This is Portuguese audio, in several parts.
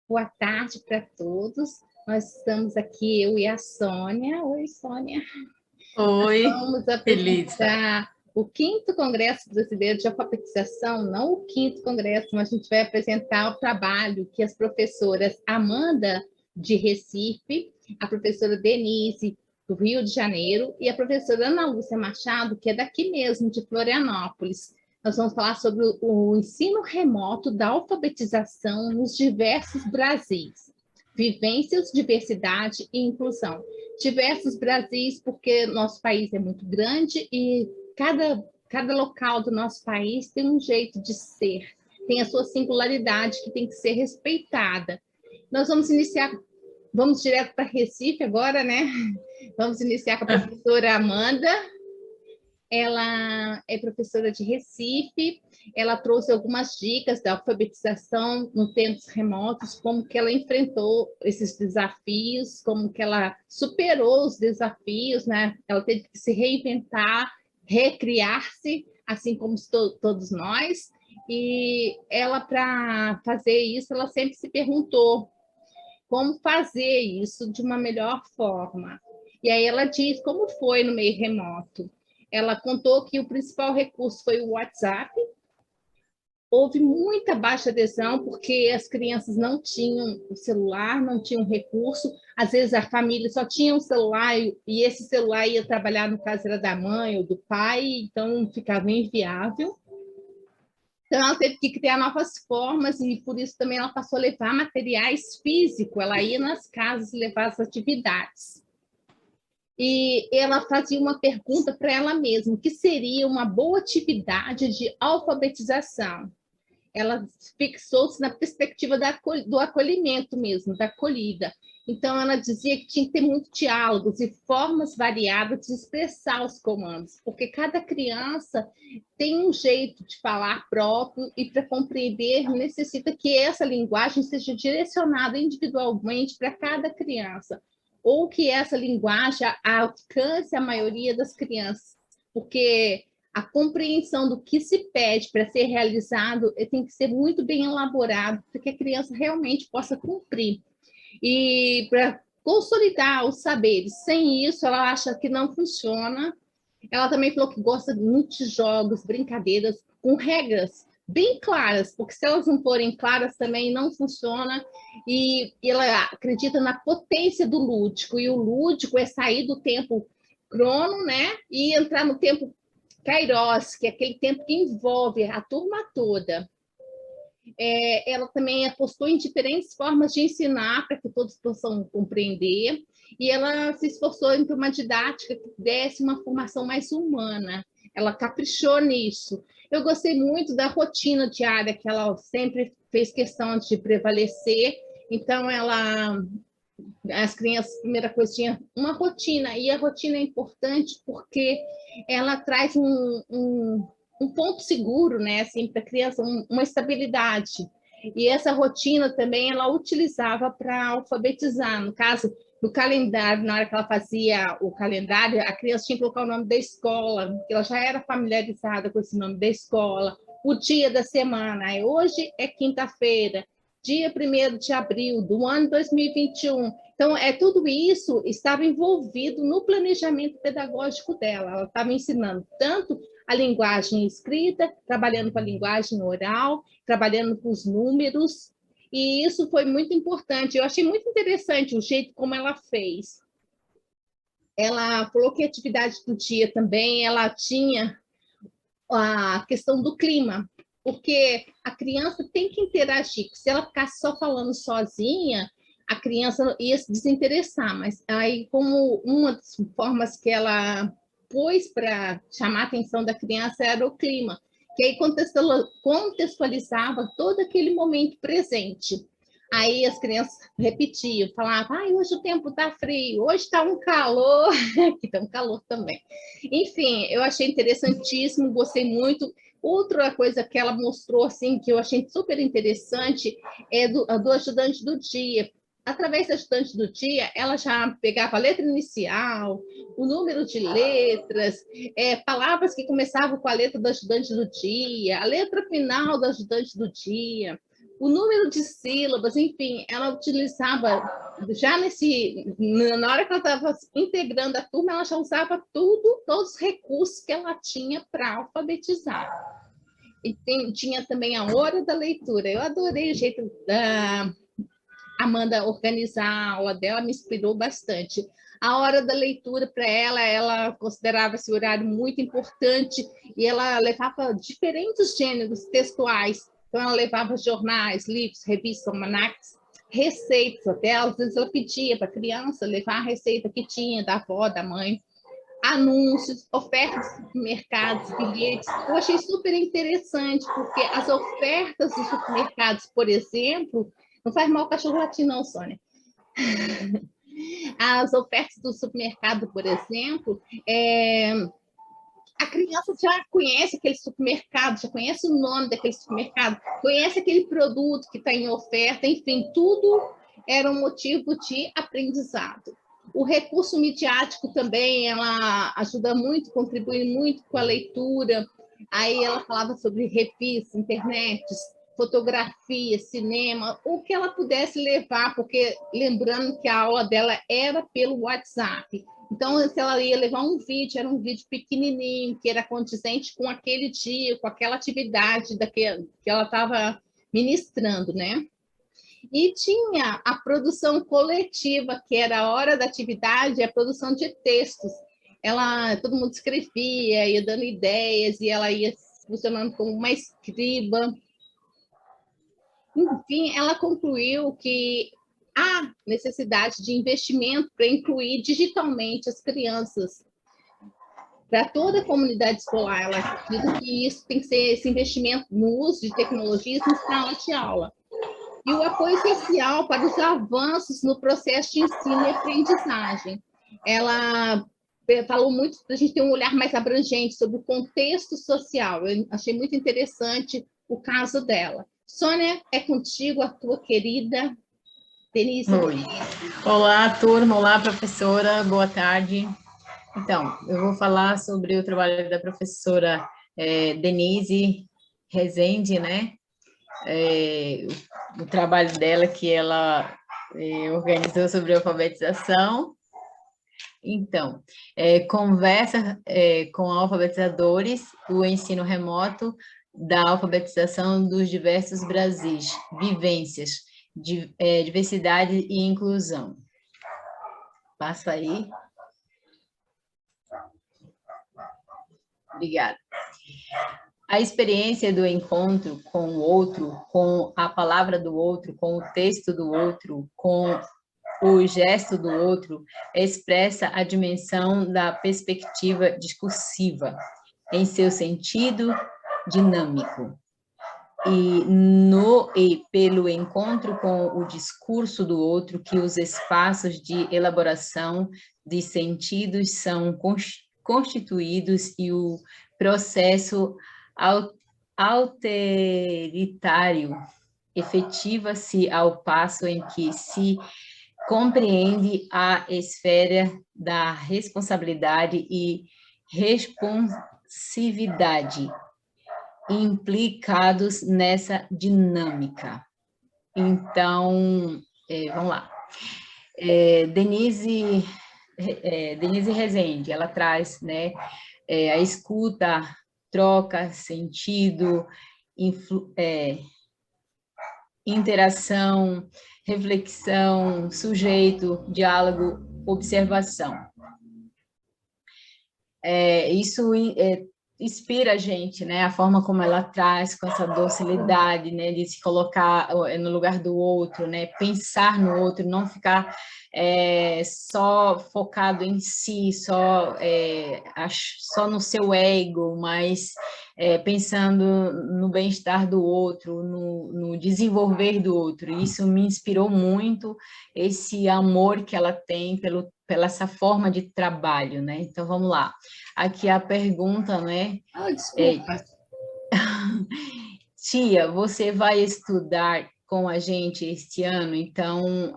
Boa tarde para todos. Nós estamos aqui, eu e a Sônia. Oi, Sônia. Oi, Vamos Elisa. apresentar o 5º Congresso Brasileiro de Alfabetização, não o 5º Congresso, mas a gente vai apresentar o trabalho que as professoras Amanda, de Recife, a professora Denise, do Rio de Janeiro, e a professora Ana Lúcia Machado, que é daqui mesmo, de Florianópolis. Nós vamos falar sobre o ensino remoto da alfabetização nos diversos Brasis. Vivências, diversidade e inclusão. Diversos Brasis, porque nosso país é muito grande e cada local do nosso país tem um jeito de ser, tem a sua singularidade que tem que ser respeitada. Nós vamos direto para Recife agora, né? Vamos iniciar com a professora Amanda. Ela é professora de Recife, ela trouxe algumas dicas da alfabetização no tempos remotos, como que ela enfrentou esses desafios, como que ela superou os desafios, né? Ela teve que se reinventar, recriar-se, assim como todos nós, e ela, para fazer isso, ela sempre se perguntou como fazer isso de uma melhor forma. E aí ela diz como foi no meio remoto. Ela contou que o principal recurso foi o WhatsApp. Houve muita baixa adesão, porque as crianças não tinham o celular, não tinham recurso. Às vezes a família só tinha um celular e esse celular ia trabalhar, no caso era da mãe ou do pai, então ficava inviável. Então, ela teve que criar novas formas e, por isso, também ela passou a levar materiais físicos. Ela ia nas casas levar as atividades. E ela fazia uma pergunta para ela mesma, o que seria uma boa atividade de alfabetização? Ela fixou-se na perspectiva do acolhimento mesmo, da acolhida. Então, ela dizia que tinha que ter muitos diálogos e formas variadas de expressar os comandos, porque cada criança tem um jeito de falar próprio e, para compreender, necessita que essa linguagem seja direcionada individualmente para cada criança, ou que essa linguagem alcance a maioria das crianças, porque a compreensão do que se pede para ser realizado tem que ser muito bem elaborado, para que a criança realmente possa cumprir. E para consolidar os saberes, sem isso, ela acha que não funciona. Ela também falou que gosta muito de jogos, brincadeiras, com regras bem claras, porque se elas não forem claras também não funciona. E ela acredita na potência do lúdico, e o lúdico é sair do tempo crono, né, e entrar no tempo Kairos, que é aquele tempo que envolve a turma toda. Ela também apostou em diferentes formas de ensinar para que todos possam compreender, e ela se esforçou em ter uma didática que desse uma formação mais humana. Ela caprichou nisso. Eu gostei muito da rotina diária, que ela sempre fez questão de prevalecer. Então, as crianças, primeira coisa, tinham uma rotina, e a rotina é importante porque ela traz um ponto seguro, né, assim, para a criança, uma estabilidade. E essa rotina também ela utilizava para alfabetizar. No caso, no calendário, na hora que ela fazia o calendário, a criança tinha que colocar o nome da escola, porque ela já era familiarizada com esse nome da escola, o dia da semana. Hoje é quinta-feira, dia 1º de abril do ano 2021. Então, tudo isso estava envolvido no planejamento pedagógico dela. Ela estava ensinando tanto a linguagem escrita, trabalhando com a linguagem oral, trabalhando com os números, e isso foi muito importante. Eu achei muito interessante o jeito como ela fez. Ela falou que a atividade do dia também, ela tinha a questão do clima, porque a criança tem que interagir. Se ela ficasse só falando sozinha, a criança ia se desinteressar, mas aí, como uma das formas que ela pôs para chamar a atenção da criança era o clima, que aí contextualizava todo aquele momento presente. Aí as crianças repetiam, falavam, hoje o tempo está frio, hoje está um calor, aqui está um calor também. Enfim, eu achei interessantíssimo, gostei muito. Outra coisa que ela mostrou, assim, que eu achei super interessante, é do ajudante do dia. Através do ajudante do dia, ela já pegava a letra inicial, o número de letras, palavras que começavam com a letra do ajudante do dia, a letra final do ajudante do dia, o número de sílabas, enfim, ela utilizava, já na hora que ela estava integrando a turma, ela já usava todos os recursos que ela tinha para alfabetizar. E tinha também a hora da leitura. Eu adorei o jeito da Amanda organizar a aula dela, me inspirou bastante. A hora da leitura para ela considerava esse horário muito importante e ela levava diferentes gêneros textuais. Então, ela levava jornais, livros, revistas, almanacs, receitas até. Às vezes, ela pedia para a criança levar a receita que tinha da avó, da mãe, anúncios, ofertas de supermercados, bilhetes. Eu achei super interessante, porque as ofertas dos supermercados, por exemplo, não faz mal o cachorro latir, não, Sônia. As ofertas do supermercado, por exemplo, a criança já conhece aquele supermercado, já conhece o nome daquele supermercado, conhece aquele produto que está em oferta, enfim, tudo era um motivo de aprendizado. O recurso midiático também, ela ajuda muito, contribui muito com a leitura. Aí ela falava sobre revistas, internet, fotografia, cinema, o que ela pudesse levar, porque lembrando que a aula dela era pelo WhatsApp. Então, se ela ia levar um vídeo, era um vídeo pequenininho, que era condizente com aquele dia, com aquela atividade que ela estava ministrando, né? E tinha a produção coletiva, que era a hora da atividade, a produção de textos. Todo mundo escrevia, ia dando ideias, e ela ia funcionando como uma escriba. Enfim, ela concluiu que há necessidade de investimento para incluir digitalmente as crianças. Para toda a comunidade escolar, ela acredita que isso tem que ser esse investimento no uso de tecnologias em sala de aula. E o apoio social para os avanços no processo de ensino e aprendizagem. Ela falou muito para a gente ter um olhar mais abrangente sobre o contexto social. Eu achei muito interessante o caso dela. Sônia, é contigo, a tua querida Denise. Oi. Olá, turma. Olá, professora. Boa tarde. Então, eu vou falar sobre o trabalho da professora Denise Rezende, né? O trabalho dela que ela organizou sobre alfabetização. Então, conversa com alfabetizadores do ensino remoto da alfabetização dos diversos Brasis, vivências, diversidade e inclusão. Passa aí. Obrigada. A experiência do encontro com o outro, com a palavra do outro, com o texto do outro, com o gesto do outro, expressa a dimensão da perspectiva discursiva, em seu sentido dinâmico. E pelo encontro com o discurso do outro, que os espaços de elaboração de sentidos são constituídos e o processo alteritário efetiva-se ao passo em que se compreende a esfera da responsabilidade e responsividade implicados nessa dinâmica. Então, vamos lá. Denise Rezende, ela traz, né, a escuta, troca, sentido, interação, reflexão, sujeito, diálogo, observação. Isso inspira a gente, né? A forma como ela traz com essa docilidade, né? De se colocar no lugar do outro, né? Pensar no outro, não ficar só focado em si, só no seu ego, mas pensando no bem-estar do outro, no desenvolver do outro. Isso me inspirou muito, esse amor que ela tem pela essa forma de trabalho, né? Então, vamos lá. Aqui a pergunta, né? Desculpa. Tia, você vai estudar com a gente este ano, então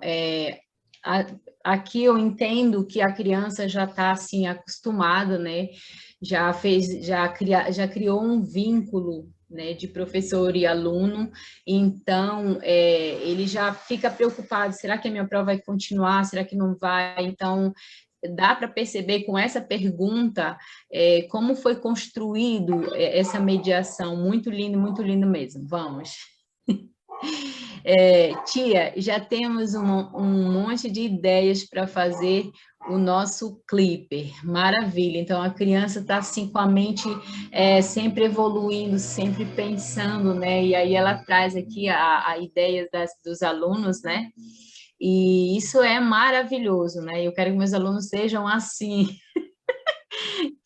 aqui eu entendo que a criança já está assim acostumada, né? Já criou um vínculo, né, de professor e aluno, então ele já fica preocupado, será que a minha prova vai continuar, será que não vai? Então, dá para perceber com essa pergunta como foi construído essa mediação, muito lindo mesmo, vamos. Tia, já temos um monte de ideias para fazer o nosso clipper, maravilha. Então, a criança está assim com a mente sempre evoluindo, sempre pensando, né? E aí ela traz aqui a ideia dos alunos, né? E isso é maravilhoso, né? Eu quero que meus alunos sejam assim,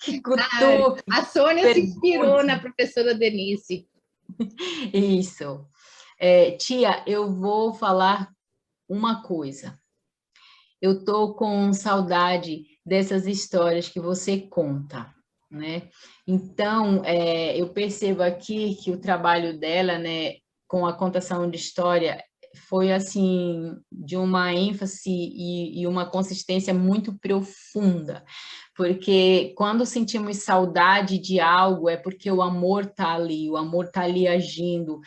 que cutuquem, A Sônia se inspirou na perguntem. professora Denise. Isso. Tia, eu vou falar uma coisa. Eu tô com saudade dessas histórias que você conta, né? Então, eu percebo aqui que o trabalho dela, né, com a contação de história, foi assim de uma ênfase e uma consistência muito profunda, porque quando sentimos saudade de algo é porque o amor está ali agindo,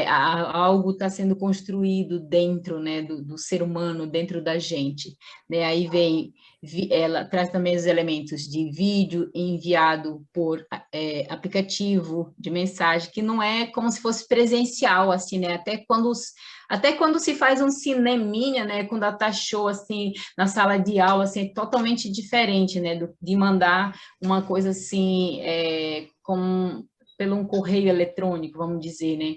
algo está sendo construído dentro, né, do ser humano, dentro da gente, né? Aí vem, ela traz também os elementos de vídeo enviado por aplicativo de mensagem, que não é como se fosse presencial, assim, né? Até quando se faz um cineminha, né, quando data show, assim, na sala de aula, assim, é totalmente diferente, né, de mandar uma coisa assim, pelo um correio eletrônico, vamos dizer, né,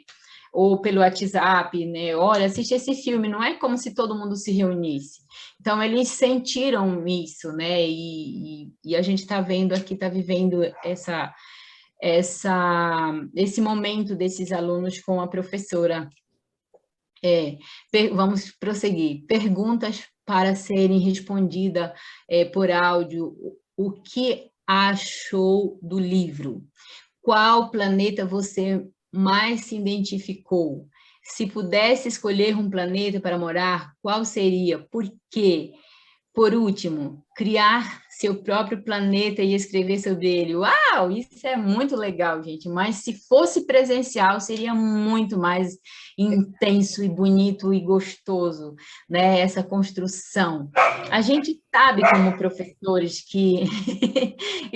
ou pelo WhatsApp, né, olha, assiste esse filme, não é como se todo mundo se reunisse. Então, eles sentiram isso, né, e a gente está vendo aqui, está vivendo esse momento desses alunos com a professora. Vamos prosseguir. Perguntas para serem respondidas por áudio. O que achou do livro? Qual planeta você mais se identificou? Se pudesse escolher um planeta para morar, qual seria? Por quê? Por último, criar seu próprio planeta e escrever sobre ele. Uau, isso é muito legal, gente. Mas se fosse presencial, seria muito mais intenso e bonito e gostoso, né? Essa construção. A gente sabe como professores que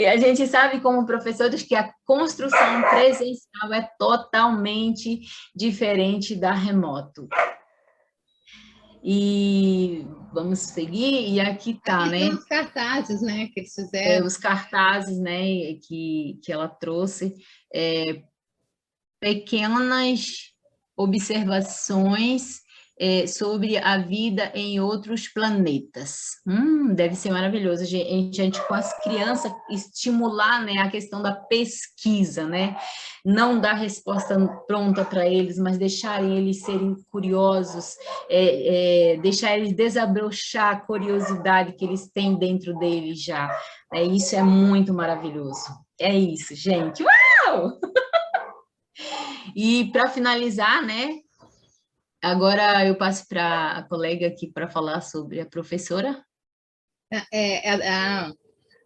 a gente sabe como professores que a construção presencial é totalmente diferente da remoto. E vamos seguir, e aqui tá, Aqui tem né? uns cartazes, né, que eles fizeram. Os cartazes, né, que ela trouxe, pequenas observações sobre a vida em outros planetas. Deve ser maravilhoso, a gente com as crianças estimular, né, a questão da pesquisa, né? Não dar resposta pronta para eles, mas deixarem eles serem curiosos, deixar eles desabrochar a curiosidade que eles têm dentro deles já. Isso é muito maravilhoso. É isso, gente. Uau! E para finalizar, né? Agora eu passo para a colega aqui para falar sobre a professora.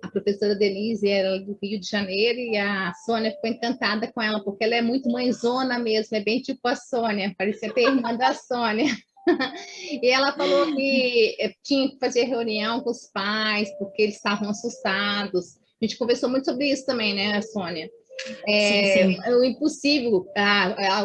A professora Denise era do Rio de Janeiro e a Sônia ficou encantada com ela, porque ela é muito mãezona mesmo, é bem tipo a Sônia, parecia ter irmã da Sônia. E ela falou que tinha que fazer reunião com os pais, porque eles estavam assustados. A gente conversou muito sobre isso também, né, Sônia? Sim, sim. O impossível,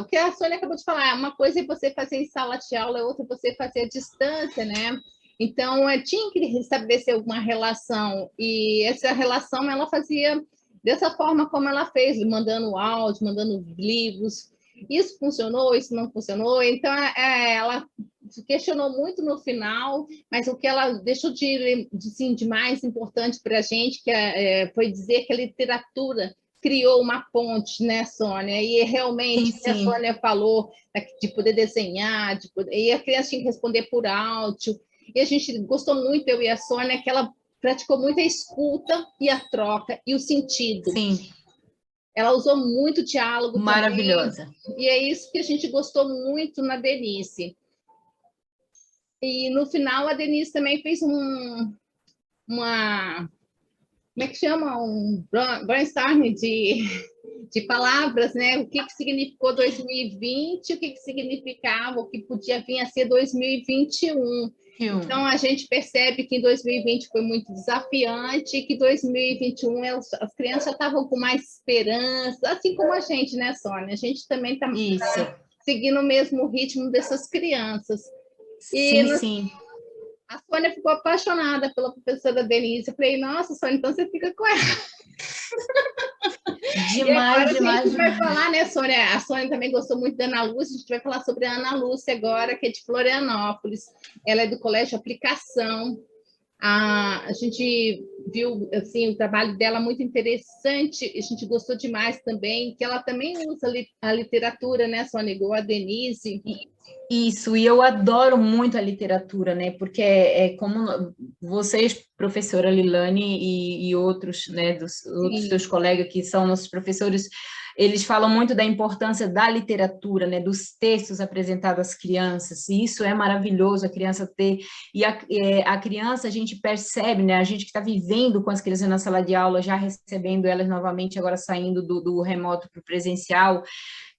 o que a Sônia acabou de falar, uma coisa é você fazer em sala de aula, outra é você fazer à distância, né? Então, tinha que estabelecer alguma relação, e essa relação ela fazia dessa forma como ela fez, mandando áudio, mandando livros. Isso funcionou, isso não funcionou. Então, ela questionou muito no final, mas o que ela deixou de mais importante para a gente foi dizer que a literatura criou uma ponte, né, Sônia? E realmente, Sim, a sim. Sônia falou de poder desenhar, e a criança tinha que responder por áudio. E a gente gostou muito, eu e a Sônia, que ela praticou muito a escuta e a troca e o sentido. Sim. Ela usou muito diálogo também, Maravilhosa. e é isso que a gente gostou muito na Denise. E no final, a Denise também fez uma. Como é que chama? Um brainstorming de de palavras, né? O que significou 2020, o que significava, o que podia vir a ser 2021. Então, a gente percebe que em 2020 foi muito desafiante e que 2021 as crianças já estavam com mais esperança, assim como a gente, né, Sônia? A gente também está seguindo o mesmo ritmo dessas crianças. Sim. A Sônia ficou apaixonada pela professora Denise. Eu falei, nossa, Sônia, então você fica com ela. Demais. A gente vai falar, né, Sônia? A Sônia também gostou muito da Ana Lúcia. A gente vai falar sobre a Ana Lúcia agora, que é de Florianópolis. Ela é do Colégio Aplicação. A gente viu assim, o trabalho dela muito interessante. A gente gostou demais também, que ela também usa a literatura, né, Sônia, igual a Denise. Isso, e eu adoro muito a literatura, né? Porque é como vocês, professora Lilane e outros, né, outros seus colegas que são nossos professores, eles falam muito da importância da literatura, né, dos textos apresentados às crianças, e isso é maravilhoso, a criança ter, e a criança, a gente percebe, né, a gente que está vivendo com as crianças na sala de aula, já recebendo elas novamente, agora saindo do remoto para o presencial,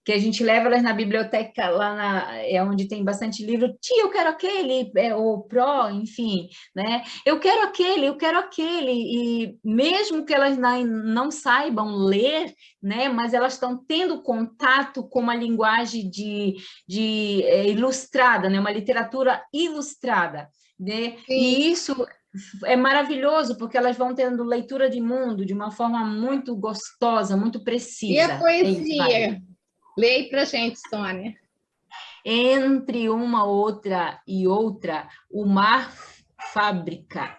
que a gente leva elas na biblioteca, lá onde tem bastante livro, tia, eu quero aquele, o Pro, enfim, né? Eu quero aquele, e mesmo que elas não saibam ler, né? Mas elas estão tendo contato com uma linguagem ilustrada, né? Uma literatura ilustrada, né? E isso é maravilhoso, porque elas vão tendo leitura de mundo de uma forma muito gostosa, muito precisa. E a poesia? Leia para a gente, Sônia. Entre uma outra e outra, o mar fabrica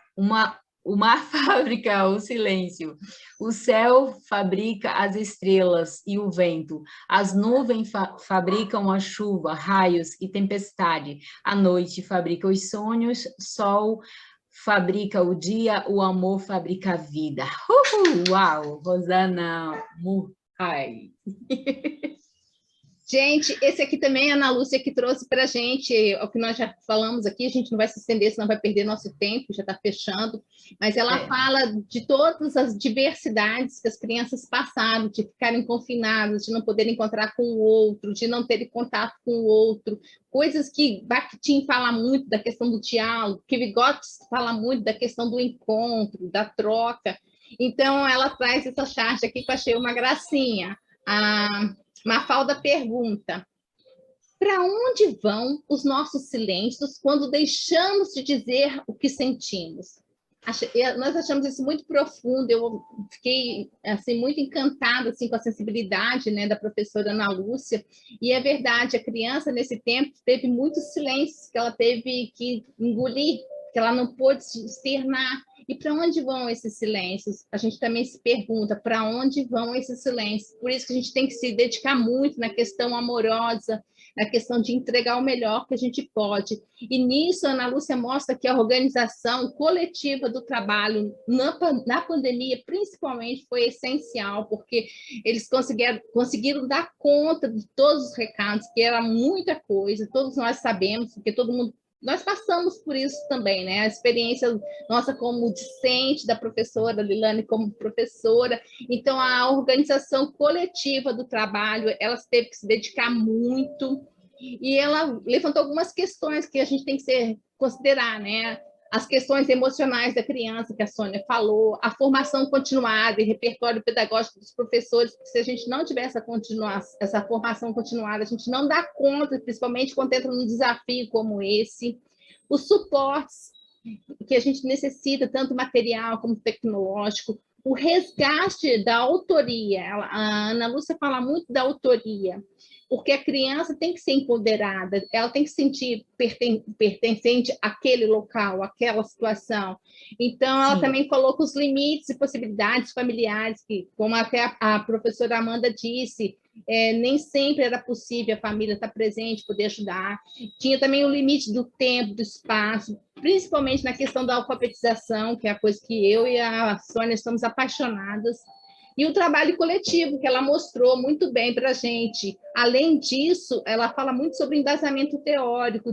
o silêncio, o céu fabrica as estrelas e o vento, as nuvens fabricam a chuva, raios e tempestade, a noite fabrica os sonhos, sol fabrica o dia, o amor fabrica a vida. Uau, Rosana Murray. Gente, esse aqui também é a Ana Lúcia que trouxe para a gente, o que nós já falamos aqui, a gente não vai se estender, senão vai perder nosso tempo, já está fechando, mas ela fala de todas as diversidades que as crianças passaram, de ficarem confinadas, de não poderem encontrar com o outro, de não terem contato com o outro, coisas que Bakhtin fala muito da questão do diálogo, que Vygotsky fala muito da questão do encontro, da troca. Então, ela traz essa charge aqui que eu achei uma gracinha. Mafalda pergunta: para onde vão os nossos silêncios quando deixamos de dizer o que sentimos? Nós achamos isso muito profundo. Eu fiquei assim muito encantada assim com a sensibilidade, né, da professora Ana Lúcia. E é verdade, a criança nesse tempo teve muitos silêncios que ela teve que engolir, que ela não pôde se externar. E para onde vão esses silêncios? A gente também se pergunta para onde vão esses silêncios. Por isso que a gente tem que se dedicar muito na questão amorosa, na questão de entregar o melhor que a gente pode. E nisso, a Ana Lúcia mostra que a organização coletiva do trabalho na pandemia, principalmente, foi essencial, porque eles conseguiram dar conta de todos os recados, que era muita coisa, todos nós sabemos, porque todo mundo nós passamos por isso também, né? A experiência nossa como discente, da professora Lilane como professora. Então, a organização coletiva do trabalho, ela teve que se dedicar muito. E ela levantou algumas questões que a gente tem que considerar, né? As questões emocionais da criança, que a Sônia falou, a formação continuada e repertório pedagógico dos professores, porque se a gente não tiver essa formação continuada, a gente não dá conta, principalmente quando entra num desafio como esse. Os suportes que a gente necessita, tanto material como tecnológico, o resgate da autoria. A Ana Lúcia fala muito da autoria, porque a criança tem que ser empoderada, ela tem que se sentir pertencente àquele local, àquela situação. Então, ela também coloca os limites e possibilidades familiares, que, como até a professora Amanda disse, nem sempre era possível a família estar presente, poder ajudar. Tinha também o limite do tempo, do espaço, principalmente na questão da alfabetização, que é a coisa que eu e a Sônia estamos apaixonadas. E o trabalho coletivo, que ela mostrou muito bem para a gente. Além disso, ela fala muito sobre embasamento teórico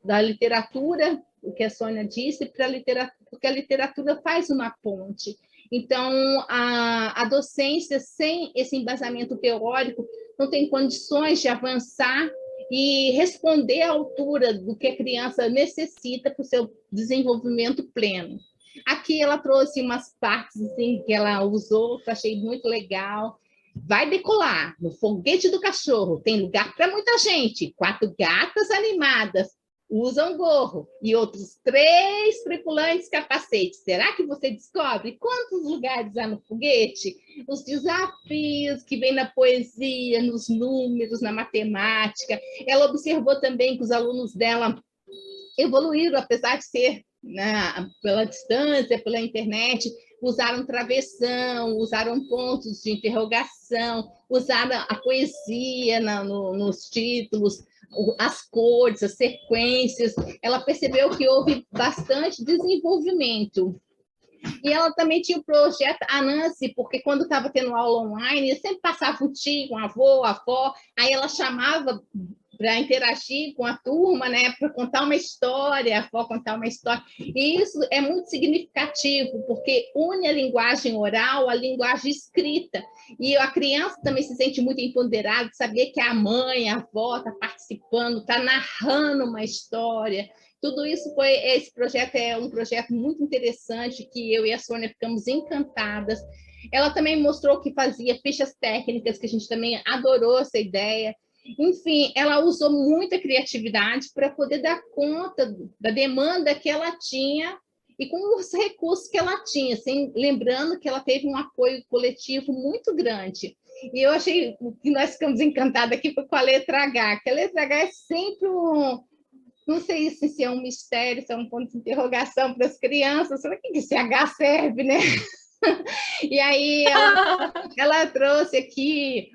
da literatura, o que a Sônia disse, porque a literatura faz uma ponte. Então, a docência sem esse embasamento teórico não tem condições de avançar e responder à altura do que a criança necessita para o seu desenvolvimento pleno. Aqui ela trouxe umas partes assim, que ela usou, que eu achei muito legal. Vai decolar no foguete do cachorro, tem lugar para muita gente, 4 gatas animadas, usam gorro e outros 3 tripulantes capacetes. Será que você descobre quantos lugares há no foguete? Os desafios que vêm na poesia, nos números, na matemática. Ela observou também que os alunos dela evoluíram, apesar de ser pela distância, pela internet, usaram travessão, usaram pontos de interrogação, usaram a poesia nos títulos, as cores, as sequências. Ela percebeu que houve bastante desenvolvimento. E ela também tinha o projeto Anansi, porque quando estava tendo aula online, sempre passava um tio, um avô, a avó, aí ela chamava para interagir com a turma, né, para contar uma história, a avó contar uma história. E isso é muito significativo, porque une a linguagem oral à linguagem escrita. E a criança também se sente muito empoderada de saber que a mãe, a avó está participando, está narrando uma história. Tudo isso esse projeto é um projeto muito interessante, que eu e a Sônia ficamos encantadas. Ela também mostrou que fazia fichas técnicas, que a gente também adorou essa ideia. Enfim, ela usou muita criatividade para poder dar conta da demanda que ela tinha e com os recursos que ela tinha, assim, lembrando que ela teve um apoio coletivo muito grande. E eu achei que nós ficamos encantados aqui com a letra H, que a letra H é sempre não sei se é um mistério, se é um ponto de interrogação para as crianças, será que esse H serve, né? E aí ela trouxe aqui,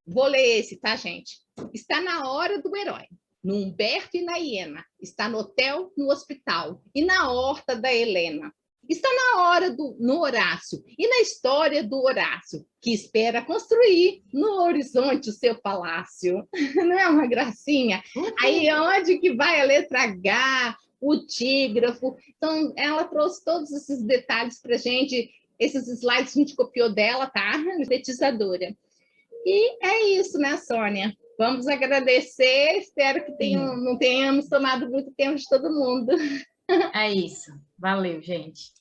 vou ler esse, tá, gente? Está na hora do herói, no Humberto e na hiena, está no hotel, no hospital e na horta da Helena. Está na hora no Horácio e na história do Horácio, que espera construir no horizonte o seu palácio. Não é uma gracinha? Aí onde que vai a letra H, o tígrafo? Então, ela trouxe todos esses detalhes para a gente. Esses slides a gente copiou dela, tá? Sintetizadora. E é isso, né, Sônia? Vamos agradecer. Espero que não tenhamos tomado muito tempo de todo mundo. É isso. Valeu, gente.